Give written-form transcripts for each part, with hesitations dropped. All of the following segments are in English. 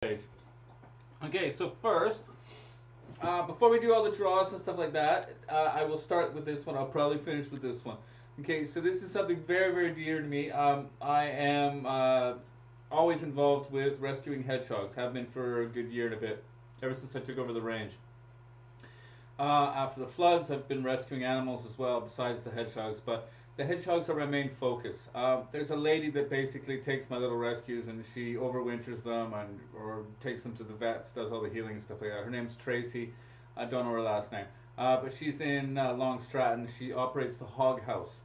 page. Okay, so first, before we do all the draws and stuff like that, I will start with this one. I'll probably finish with this one. Okay, so this is something very, very dear to me. I am always involved with rescuing hedgehogs. Have been for a good year and a bit, ever since I took over the range. After the floods, I've been rescuing animals as well, besides the hedgehogs. But the hedgehogs are my main focus. There's a lady that basically takes my little rescues and she overwinters them or takes them to the vets, does all the healing and stuff like that. Her name's Tracy. I don't know her last name. But she's in Long Stratton. She operates the Hog House.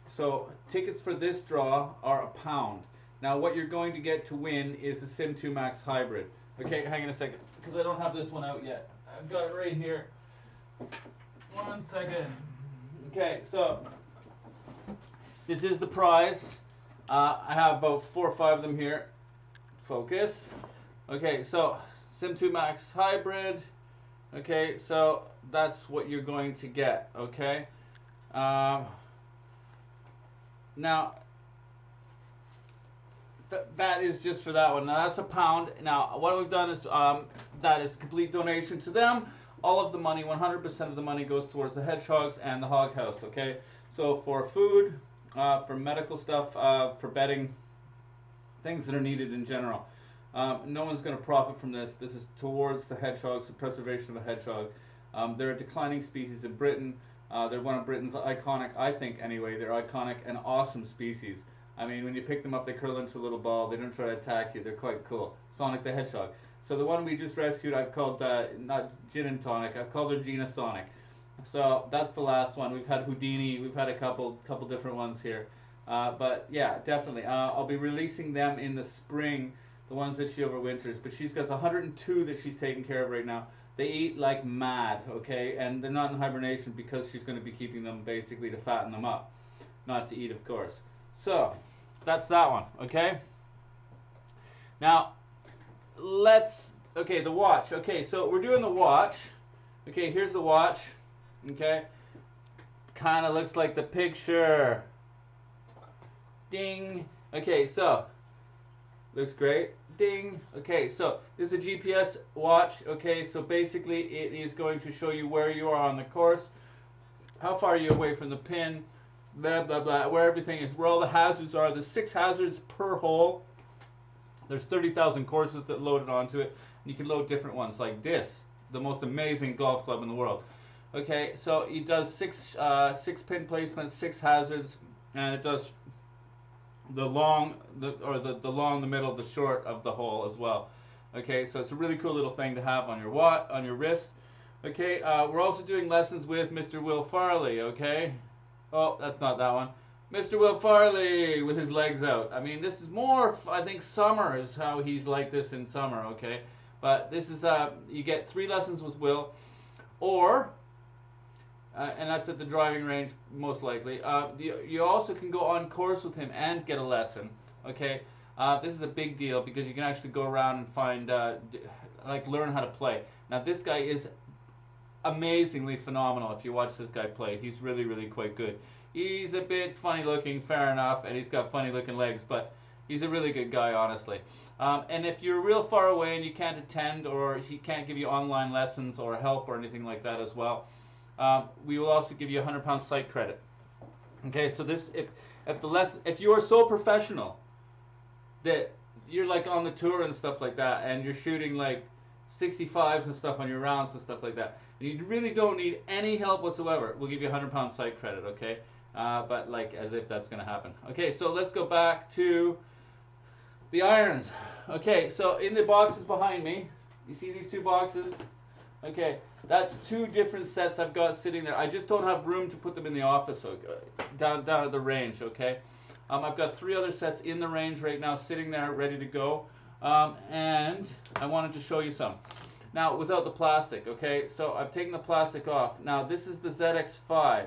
So tickets for this draw are £1. Now what you're going to get to win is a Sim 2 Max Hybrid. Okay, hang on a second, because I don't have this one out yet. I've got it right here. 1 second. Okay, so this is the prize. I have about 4 or 5 of them here. Focus. Okay, so Sim 2 Max Hybrid. Okay, so that's what you're going to get. Okay. Now that is just for that one. Now that's £1. Now what we've done is that is complete donation to them. All of the money, 100% of the money goes towards the hedgehogs and the hog house. Okay, so for food, for medical stuff, for bedding, things that are needed in general. No one's going to profit from this. This is towards the hedgehogs, the preservation of the hedgehog. They're a declining species in Britain. They're one of Britain's iconic, I think anyway, they're iconic and awesome species. I mean, when you pick them up, they curl into a little ball. They don't try to attack you. They're quite cool. Sonic the Hedgehog. So the one we just rescued, I've called, not Gin and Tonic, I've called her Gina Sonic. So that's the last one. We've had Houdini, we've had a couple different ones here. But yeah, definitely. I'll be releasing them in the spring, the ones that she overwinters. But she's got 102 that she's taking care of right now. They eat like mad, okay? And they're not in hibernation because she's going to be keeping them basically to fatten them up. Not to eat, of course. So, that's that one, okay? Now, okay, the watch. Okay, so we're doing the watch. Okay, here's the watch. Okay? Kind of looks like the picture. Ding. Okay, so, looks great. Ding. Okay, so this is a GPS watch. Okay, so basically it is going to show you where you are on the course, how far are you away from the pin, blah blah blah, where everything is, where all the hazards are. There's 6 hazards per hole. There's 30,000 courses that loaded onto it, and you can load different ones like this, the most amazing golf club in the world. Okay, so it does 6 pin placements, 6 hazards, and it does the long, the long, the middle, the short of the hole as well. Okay, so it's a really cool little thing to have on your wrist. Okay, we're also doing lessons with Mr. Will Farley. Okay, oh, that's not that one. Mr. Will Farley with his legs out. I mean, this is more, I think summer is how he's like this in summer. Okay, but this is you get 3 lessons with Will, or and that's at the driving range most likely. You also can go on course with him and get a lesson. Okay, this is a big deal because you can actually go around and find like learn how to play. Now this guy is amazingly phenomenal. If you watch this guy play, he's really, really quite good. He's a bit funny looking, fair enough, and he's got funny looking legs, but he's a really good guy, honestly. And if you're real far away and you can't attend, or he can't give you online lessons or help or anything like that as well, we will also give you £100 site credit. Okay, so this, if you are so professional that you're like on the tour and stuff like that, and you're shooting like 65s and stuff on your rounds and stuff like that, and you really don't need any help whatsoever, we'll give you £100 site credit. Okay, but like as if that's going to happen. Okay, so let's go back to the irons. Okay, so in the boxes behind me, you see these 2 boxes? Okay, that's 2 different sets I've got sitting there. I just don't have room to put them in the office, so down at the range. Okay, I've got 3 other sets in the range right now, sitting there ready to go, and I wanted to show you some. Now, without the plastic. Okay, so I've taken the plastic off. Now, this is the ZX5.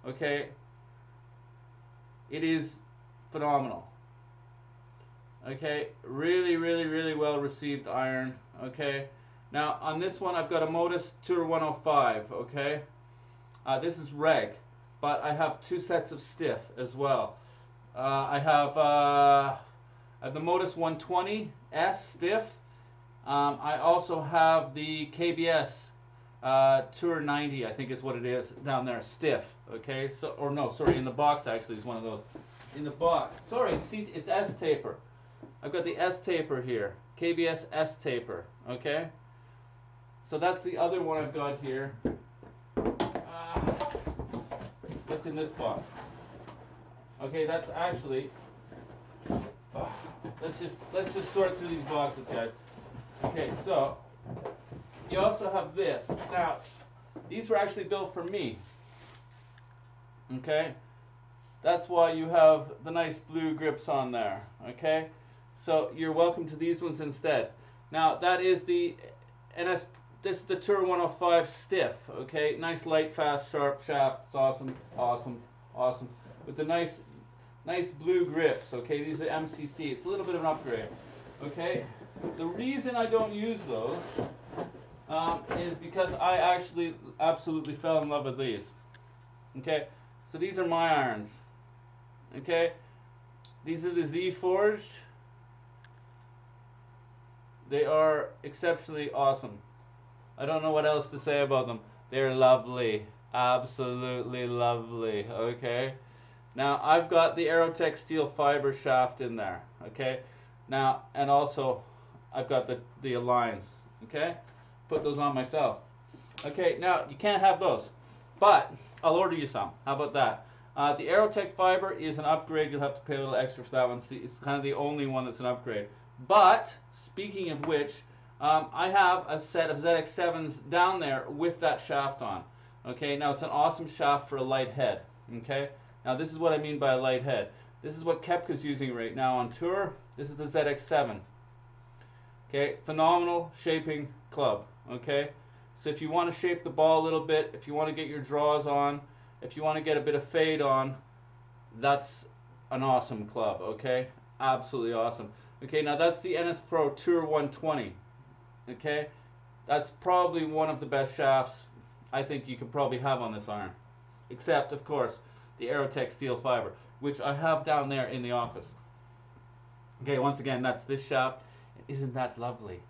Okay, it is phenomenal. Okay, really, really, really well received iron. Okay. Now on this one I've got a Modus Tour 105, okay? This is reg, but I have 2 sets of stiff as well. I have the Modus 120S stiff, I also have the KBS Tour 90, I think is what it is, down there, stiff. Okay, so, or no, sorry, in the box actually is one of those. In the box, sorry, it's S taper. I've got the S taper here, KBS S taper. Okay, so that's the other one I've got here. What's in this box? Okay, that's actually. Let's just sort through these boxes, guys. Okay, so you also have this. Now, these were actually built for me. Okay, that's why you have the nice blue grips on there. Okay, so you're welcome to these ones instead. Now that is the NS. This is the Tour 105 stiff. Okay, nice light, fast, sharp shaft. It's awesome, awesome, awesome. With the nice blue grips. Okay, these are MCC. It's a little bit of an upgrade. Okay, the reason I don't use those is because I actually absolutely fell in love with these. Okay, so these are my irons. Okay, these are the Z Forged. They are exceptionally awesome. I don't know what else to say about them. They're lovely, absolutely lovely. Okay, now I've got the Aerotech steel fiber shaft in there. Okay, now and also I've got the Aligns. Okay, put those on myself. Okay, now you can't have those, but I'll order you some. How about that? The Aerotech fiber is an upgrade. You'll have to pay a little extra for that one. See, it's kind of the only one that's an upgrade. But speaking of which, I have a set of ZX7s down there with that shaft on. Okay, now it's an awesome shaft for a light head. Okay, now this is what I mean by a light head. This is what Kepka's using right now on tour. This is the ZX7. Okay, phenomenal shaping club. Okay, so if you want to shape the ball a little bit, if you want to get your draws on, if you want to get a bit of fade on, that's an awesome club. Okay, absolutely awesome. Okay, now that's the NS Pro Tour 120. Okay, that's probably one of the best shafts I think you could probably have on this iron, except of course the Aerotech steel fiber, which I have down there in the office. Okay, once again, that's this shaft. Isn't that lovely?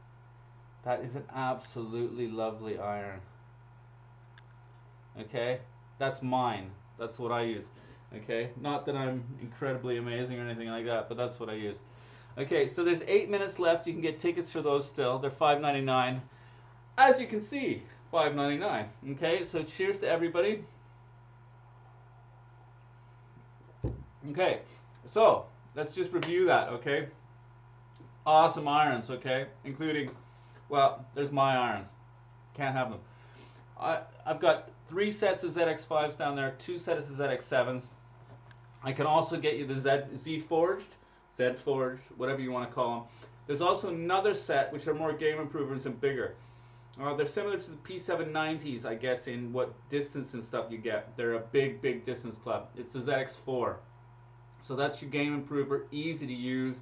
That is an absolutely lovely iron. Okay, that's mine. That's what I use. Okay, not that I'm incredibly amazing or anything like that, but that's what I use. Okay, so there's 8 minutes left. You can get tickets for those still. They're $5.99. As you can see, $5.99. Okay, so cheers to everybody. Okay, so let's just review that. Okay, awesome irons. Okay, including, well, there's my irons. Can't have them. I've got 3 sets of ZX5s down there, 2 sets of ZX7s. I can also get you the Z Forged, Z Forged, whatever you want to call them. There's also another set which are more game improvers and bigger. They're similar to the P790s, I guess, in what distance and stuff you get. They're a big distance club. It's the ZX4. So that's your game improver, easy to use,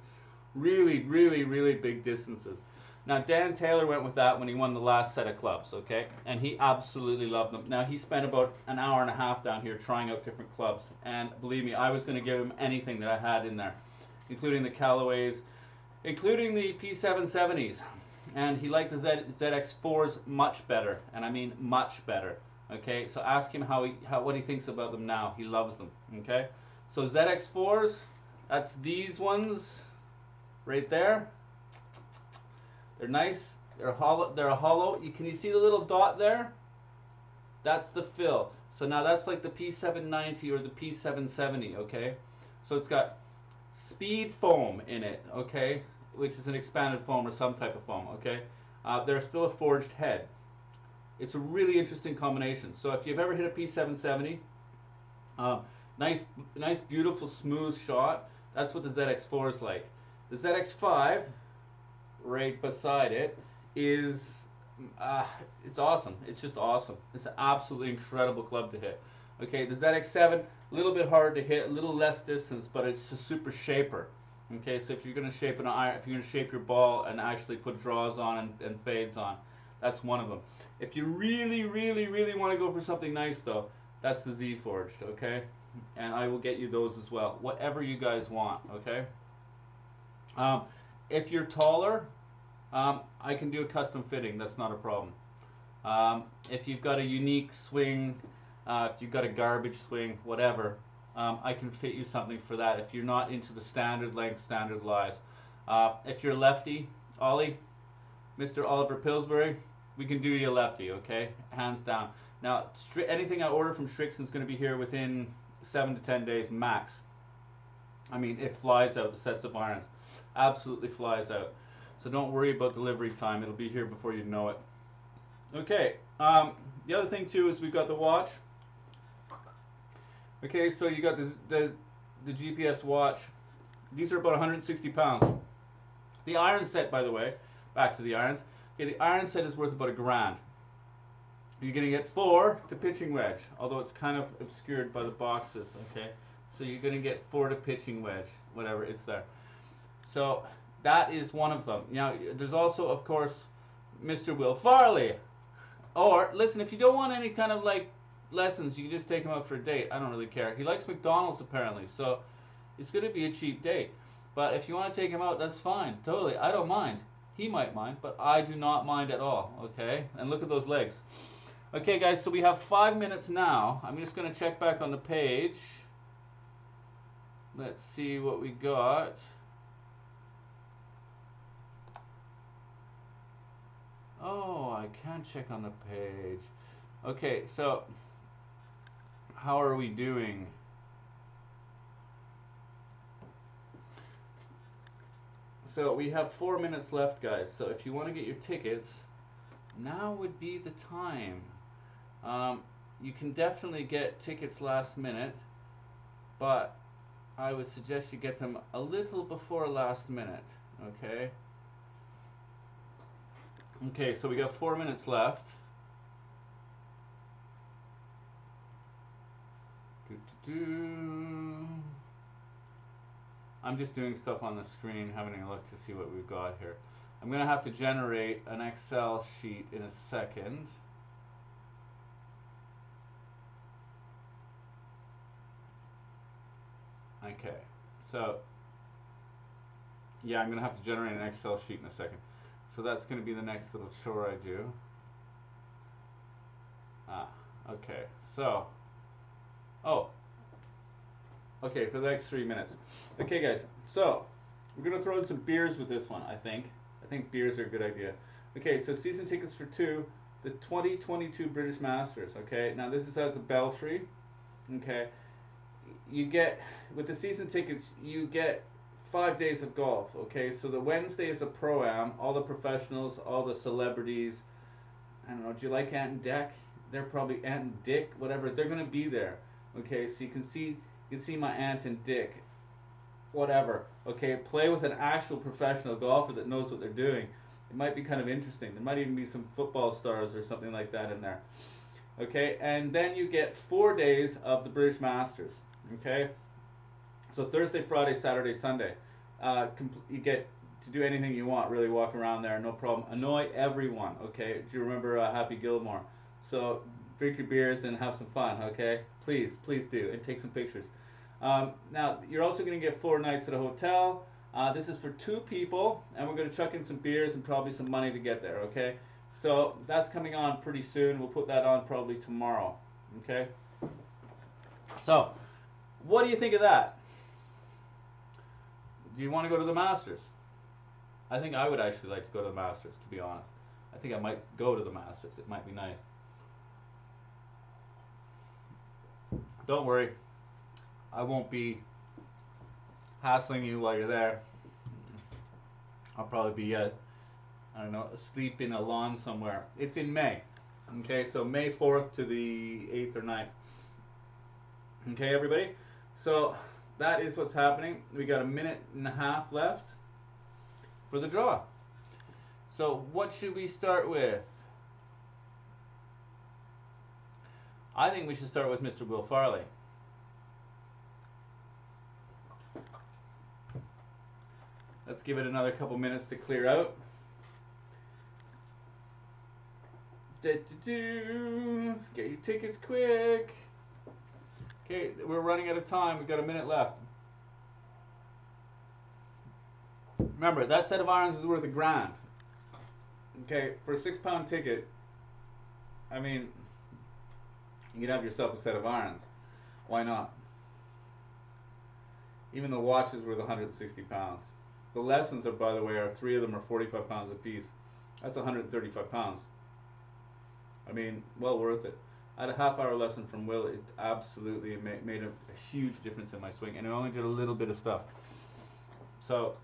really big distances. Now Dan Taylor went with that when he won the last set of clubs, okay? And he absolutely loved them. Now he spent about an hour and a half down here trying out different clubs. And believe me, I was going to give him anything that I had in there, including the Callaways, including the P770s. And he liked the ZX4s much better, and I mean much better. Okay, so ask him what he thinks about them now. He loves them. Okay, so ZX4s, that's these ones right there. They're nice. They're hollow. They're a hollow. Can you see the little dot there? That's the fill. So now that's like the P790 or the P770. Okay, so it's got speed foam in it. Okay, which is an expanded foam or some type of foam. Okay, there's still a forged head. It's a really interesting combination. So if you've ever hit a P770, nice, beautiful, smooth shot. That's what the ZX4 is like. The ZX5, right beside it, is it's awesome. It's just awesome. It's an absolutely incredible club to hit. Okay, the ZX7, a little bit hard to hit, a little less distance, but it's a super shaper. Okay, so if you're going to shape an iron, if you're going to shape your ball and actually put draws on and fades on, that's one of them. If you really want to go for something nice though, that's the Z Forged, okay? And I will get you those as well, whatever you guys want, okay? If you're taller, I can do a custom fitting. That's not a problem. If you've got a unique swing, if you've got a garbage swing, whatever, I can fit you something for that. If you're not into the standard length, standard lies. If you're lefty, Ollie, Mr. Oliver Pillsbury, we can do you a lefty, okay? Hands down. Now, anything I order from Strixon's going to be here within 7 to 10 days max. I mean, it flies out, the sets of irons. Absolutely flies out. So don't worry about delivery time. It'll be here before you know it. Okay, the other thing too is we've got the watch. Okay, so you got the GPS watch. These are about 160 pounds. The iron set, by the way, back to the irons. Okay, the iron set is worth about $1,000. You're going to get 4 to pitching wedge, although it's kind of obscured by the boxes, okay? So you're going to get 4 to pitching wedge, whatever, it's there. So that is one of them. Now, there's also, of course, Mr. Will Farley. Or, listen, if you don't want any kind of, like, lessons, you can just take him out for a date. I don't really care. He likes McDonald's, apparently, so it's going to be a cheap date. But if you want to take him out, that's fine. Totally. I don't mind. He might mind, but I do not mind at all, okay? And look at those legs. Okay, guys, so we have 5 minutes now. I'm just going to check back on the page. Let's see what we got. Oh, I can check on the page. Okay, so how are we doing? So we have 4 minutes left, guys. So if you want to get your tickets, now would be the time. You can definitely get tickets last minute, but I would suggest you get them a little before last minute, okay? Okay, so we got 4 minutes left. I'm just doing stuff on the screen, having a look to see what we've got here. I'm going to have to generate an Excel sheet in a second. Okay, so yeah, I'm going to have to generate an Excel sheet in a second. So that's going to be the next little chore I do. Okay, so, okay, for the next 3 minutes. Okay, guys, so we're going to throw in some beers with this one, I think. I think beers are a good idea. Okay, so season tickets for 2, the 2022 British Masters, okay? Now, this is at the Belfry, okay? You get, with the season tickets, you get 5 days of golf, okay? So the Wednesday is a Pro-Am, all the professionals, all the celebrities. I don't know, do you like Ant and Dec? They're probably Ant and Dick, whatever. They're going to be there, okay? So you can see my Ant and Dick, whatever, okay? Play with an actual professional golfer that knows what they're doing. It might be kind of interesting. There might even be some football stars or something like that in there, okay? And then you get 4 days of the British Masters, okay? So Thursday, Friday, Saturday, Sunday. You get to do anything you want, really walk around there, no problem. Annoy everyone, okay? Do you remember Happy Gilmore? So drink your beers and have some fun, okay? Please, please do, and take some pictures. Now, you're also going to get 4 nights at a hotel. This is for 2 people, and we're going to chuck in some beers and probably some money to get there, okay? So that's coming on pretty soon. We'll put that on probably tomorrow, okay? So, what do you think of that? Do you want to go to the Masters? I think I would actually like to go to the Masters, to be honest. I think I might go to the Masters. It might be nice. Don't worry. I won't be hassling you while you're there. I'll probably be, I don't know, asleep in a lawn somewhere. It's in May. Okay, so May 4th to the 8th or 9th. Okay, everybody? So that is what's happening. We got 1.5 minutes left for the draw. So what should we start with? I think we should start with Mr. Will Farley. Let's give it another couple minutes to clear out. Get your tickets quick. Okay, we're running out of time. We've got 1 minute left. Remember, that set of irons is worth $1,000. Okay, for a £6 ticket, I mean, you could have yourself a set of irons. Why not? Even the watch is worth £160. The lessons are, by the way, are 3 of them are £45 a piece. That's £135. I mean, well worth it. I had a half-hour lesson from Will. It absolutely made a huge difference in my swing, and it only did a little bit of stuff. So,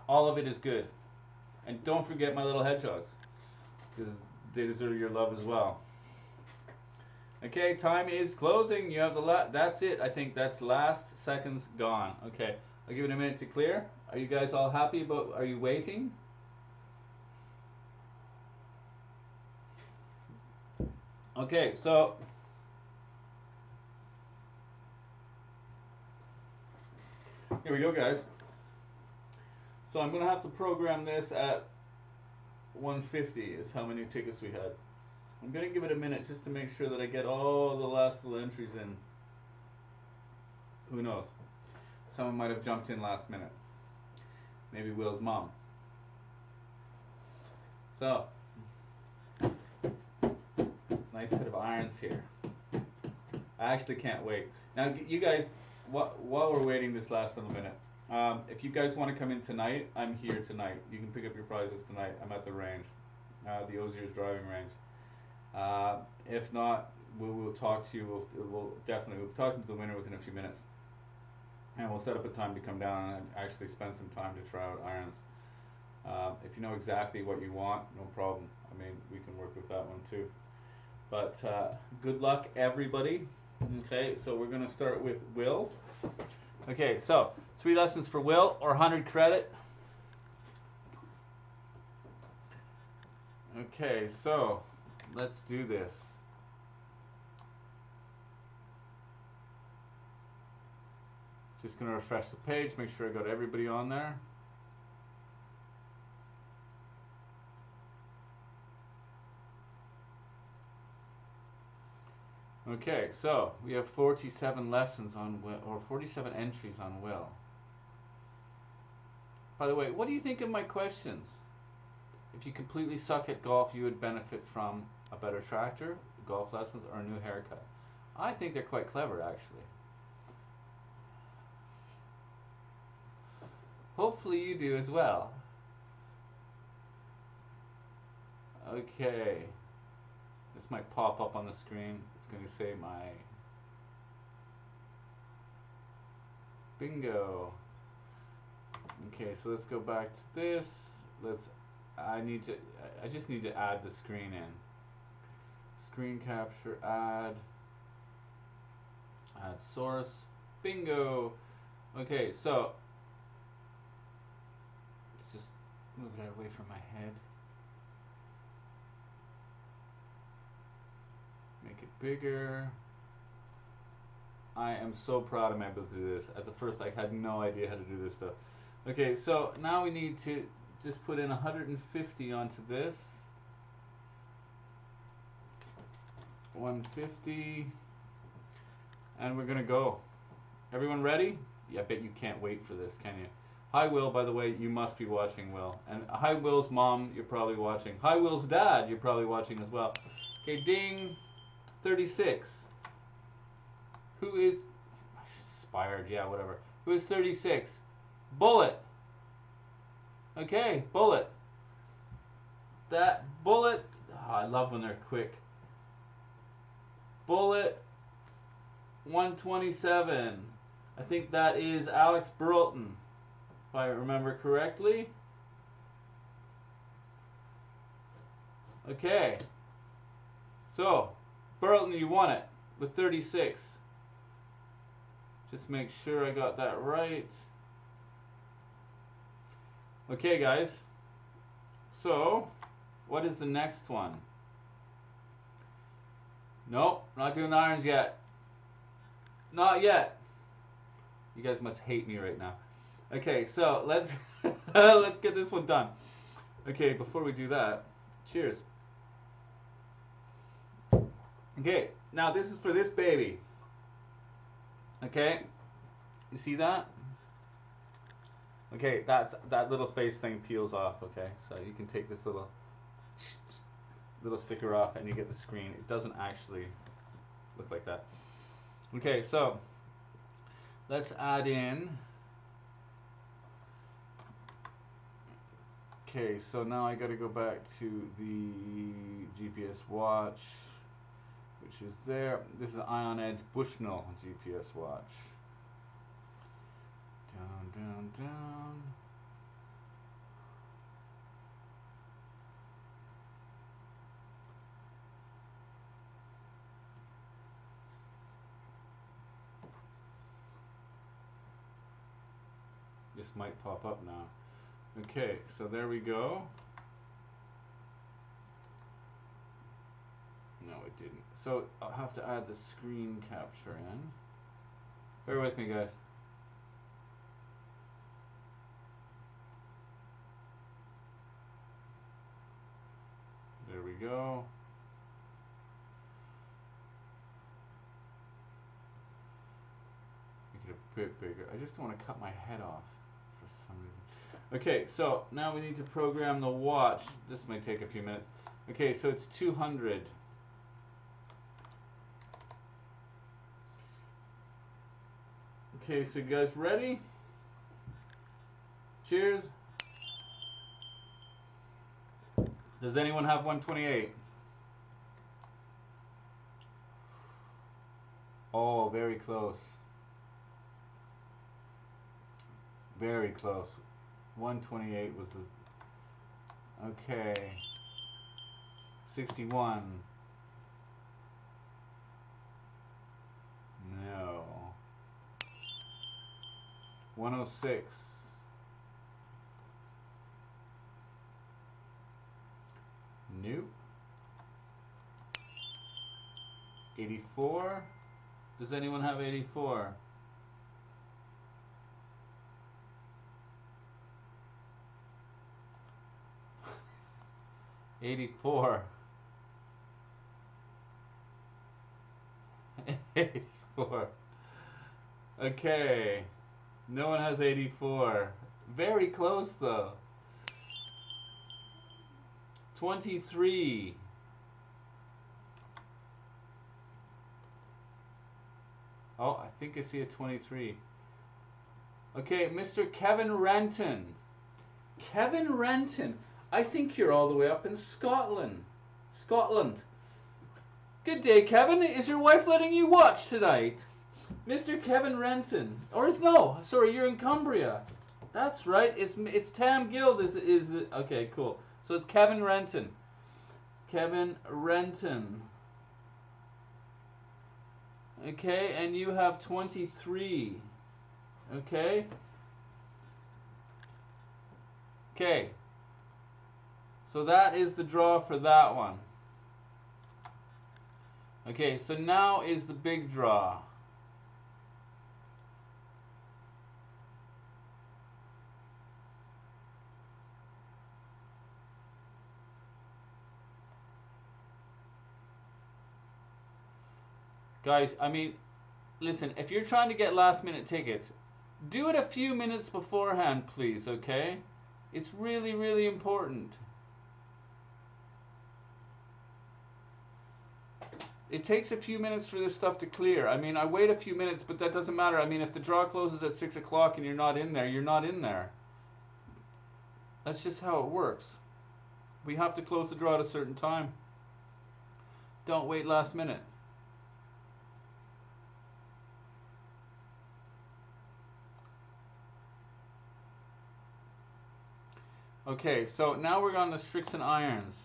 all of it is good. And don't forget my little hedgehogs, because they deserve your love as well. Okay, time is closing. You have the that's it. I think that's last seconds gone. Okay, I'll give it a minute to clear. Are you guys all happy about, are you waiting? Okay, so here we go, guys. So I'm gonna have to program this at 150 is how many tickets we had. I'm gonna give it a minute just to make sure that I get all the last little entries in. Who knows? Someone might have jumped in last minute. Maybe Will's mom. So, nice set of irons here. I actually can't wait. Now, you guys, while we're waiting this last little minute, if you guys want to come in tonight, I'm here tonight. You can pick up your prizes tonight. I'm at the range, the Ozier's driving range. If not, we'll talk to you. We'll talk to the winner within a few minutes, and we'll set up a time to come down and actually spend some time to try out irons. If you know exactly what you want, no problem. I mean, we can work with that one too. But good luck, everybody. Okay, so we're gonna start with Will. Okay, so 3 lessons for Will, or 100 credit. Okay, so let's do this. Just gonna refresh the page, make sure I got everybody on there. Okay, so we have 47 lessons on Will, or 47 entries on Will. By the way, what do you think of my questions? If you completely suck at golf, you would benefit from a better tractor, golf lessons, or a new haircut. I think they're quite clever, actually. Hopefully you do as well. Okay. This might pop up on the screen. It's going to say my bingo. Okay, so let's go back to this. I just need to add the screen in. Screen capture, add source, bingo. Okay, so let's just move that away from my head. Make it bigger. I am so proud of my ability to do this. At the first, I had no idea how to do this stuff. Okay, so now we need to just put in 150 onto this. 150. And we're gonna go. Everyone ready? Yeah, I bet you can't wait for this, can you? Hi, Will, by the way, you must be watching, Will. And hi, Will's mom, you're probably watching. Hi, Will's dad, you're probably watching as well. Okay, ding. 36. Who is Inspired? Yeah, whatever. Who is 36? Bullet. Okay, Bullet. That Bullet. Oh, I love when they're quick. Bullet 127. I think that is Alex Burleton, if I remember correctly. Okay. So, Burleton, you won it with 36. Just make sure I got that right. Okay, guys. So, what is the next one? Nope, not doing the irons yet. Not yet. You guys must hate me right now. Okay, so let's let's get this one done. Okay, before we do that, cheers. Okay, now this is for this baby. Okay, you see that? Okay, that little face thing peels off. Okay, so you can take this little sticker off, and you get the screen. It doesn't actually look like that. Okay, so let's add in. Okay, so now I got to go back to the GPS watch, which is there. This is Ion Edge Bushnell GPS watch. Down, down, down. This might pop up now. Okay, so there we go. No, it didn't. So I'll have to add the screen capture in. Bear with me, guys. There we go. Make it a bit bigger. I just don't want to cut my head off for some reason. Okay, so now we need to program the watch. This may take a few minutes. Okay, so it's 200. Okay, so you guys ready? Cheers. Does anyone have 128? Oh, very close. Very close. 128 was the... Okay. 61. No. 106. Nope. 84. Does anyone have 84? $84. 84. Okay. No one has 84. Very close though. 23. Oh, I think I see a 23. Okay, Mr. Kevin Renton. Kevin Renton. I think you're all the way up in Scotland. Good day, Kevin. Is your wife letting you watch tonight? Mr. Kevin Renton. Or is no, sorry, you're in Cumbria. That's right. It's Tam Guild is okay, cool. So it's Kevin Renton. Kevin Renton. Okay, and you have 23. Okay. Okay. So that is the draw for that one. Okay, so now is the big draw. Guys, I mean, listen, if you're trying to get last minute tickets, do it a few minutes beforehand, please, okay? It's really, really important. It takes a few minutes for this stuff to clear. I mean, I wait a few minutes, but that doesn't matter. I mean, if the draw closes at 6 o'clock and you're not in there, you're not in there. That's just how it works. We have to close the draw at a certain time. Don't wait last minute. Okay, so now we're on the Strix and Irons.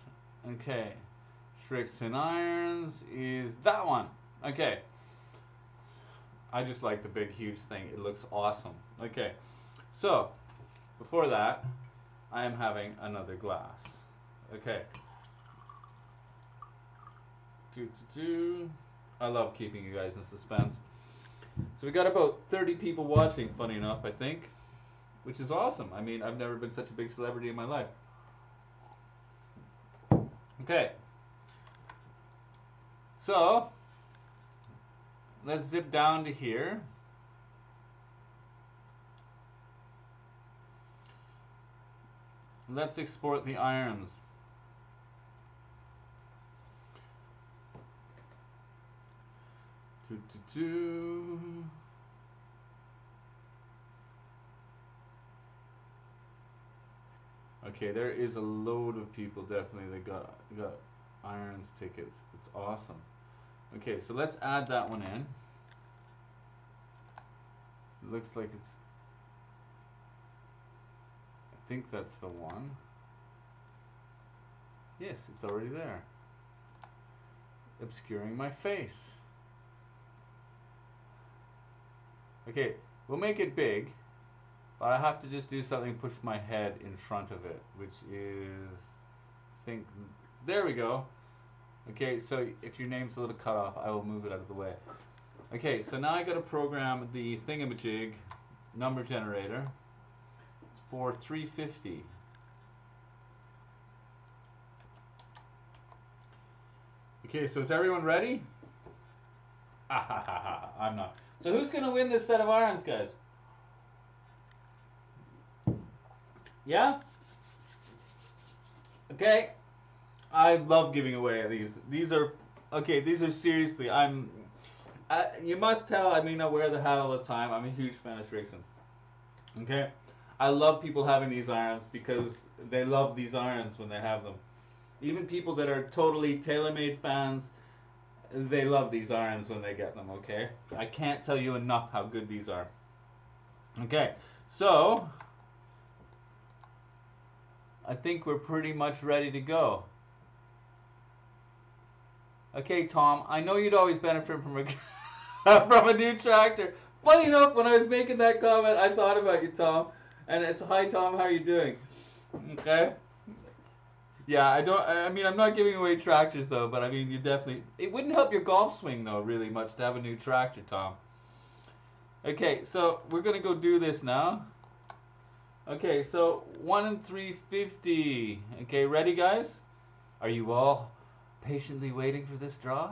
Okay, Strix and Irons is that one. Okay, I just like the big huge thing. It looks awesome. Okay, so before that, I am having another glass. Okay. I love keeping you guys in suspense. So we got about 30 people watching, funny enough, I think. Which is awesome. I mean, I've never been such a big celebrity in my life. Okay. So, let's zip down to here. Let's export the irons. Okay, there is a load of people definitely that got irons tickets. It's awesome. Okay, so let's add that one in. It looks like it's, I think that's the one. Yes, it's already there. Obscuring my face. Okay, we'll make it big, but I have to just do something, push my head in front of it, which is, I think, there we go. Okay, so if your name's a little cut off, I will move it out of the way. Okay, so now I got to program the thingamajig number generator for 350. Okay, so is everyone ready? I'm not. So who's going to win this set of irons, guys? Yeah? Okay. I love giving away these. These are, okay, these are seriously, you must tell I may not wear the hat all the time. I'm a huge fan of Shrixon. Okay? I love people having these irons because they love these irons when they have them. Even people that are totally TaylorMade fans, they love these irons when they get them, okay? I can't tell you enough how good these are. Okay, so I think we're pretty much ready to go. Okay, Tom, I know you'd always benefit from a from a new tractor. Funny enough, when I was making that comment, I thought about you, Tom. And it's, hi, Tom, how are you doing? Okay. Yeah, I mean, I'm not giving away tractors, though, but I mean, you definitely, it wouldn't help your golf swing, though, really much to have a new tractor, Tom. Okay, so we're going to go do this now. Okay, so 1 in 350. Okay, ready, guys? Are you all patiently waiting for this draw?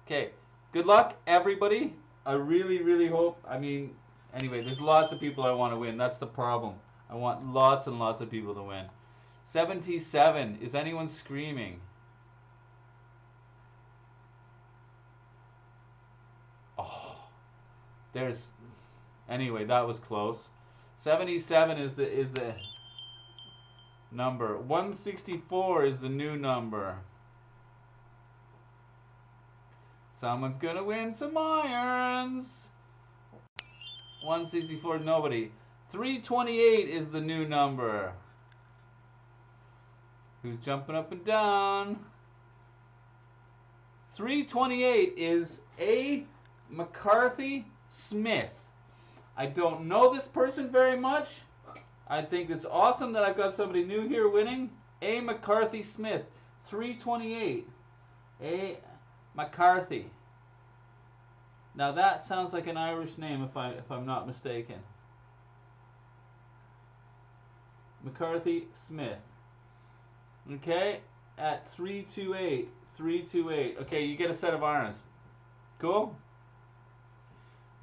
Okay, good luck, everybody. I really, really hope, I mean, anyway, there's lots of people I want to win. That's the problem. I want lots and lots of people to win. 77. Is anyone screaming? Oh, there's. Anyway, that was close. 77 is the number. 164 is the new number. Someone's gonna win some irons. 164, nobody. 328 is the new number. Who's jumping up and down? 328 is A. McCarthy Smith. I don't know this person very much. I think it's awesome that I've got somebody new here winning. A. McCarthy Smith. 328. A. McCarthy. Now that sounds like an Irish name if I'm not mistaken. McCarthy Smith. Okay, at 328. 328. Okay, you get a set of irons. Cool?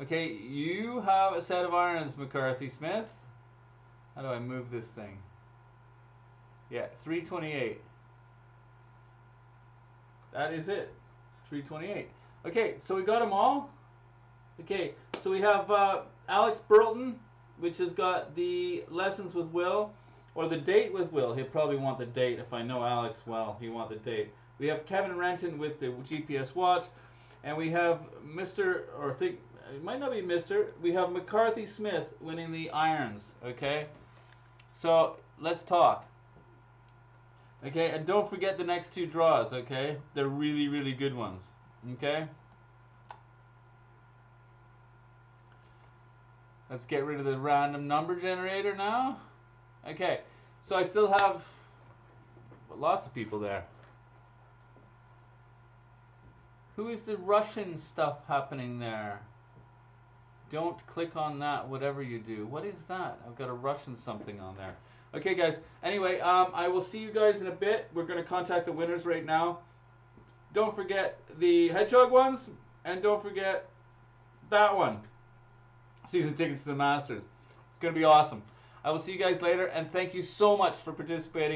Okay, you have a set of irons, McCarthy Smith. How do I move this thing? Yeah, 328. That is it. 328. Okay, so we got them all. Okay, so we have Alex Burlton, which has got the lessons with Will, or the date with Will. He'll probably want the date. If I know Alex well, he'll want the date. We have Kevin Renton with the GPS watch, and we have Mr. or I think it might not be Mr. We have McCarthy Smith winning the irons. Okay, so let's talk. Okay, and don't forget the next two draws. Okay, they're really, really good ones. Okay. Let's get rid of the random number generator now. Okay, so I still have lots of people there. Who is the Russian stuff happening there? Don't click on that, whatever you do. What is that? I've got a Russian something on there. Okay, guys. Anyway, I will see you guys in a bit. We're going to contact the winners right now. Don't forget the Hedgehog ones, and don't forget that one. Season tickets to the Masters. It's going to be awesome. I will see you guys later, and thank you so much for participating.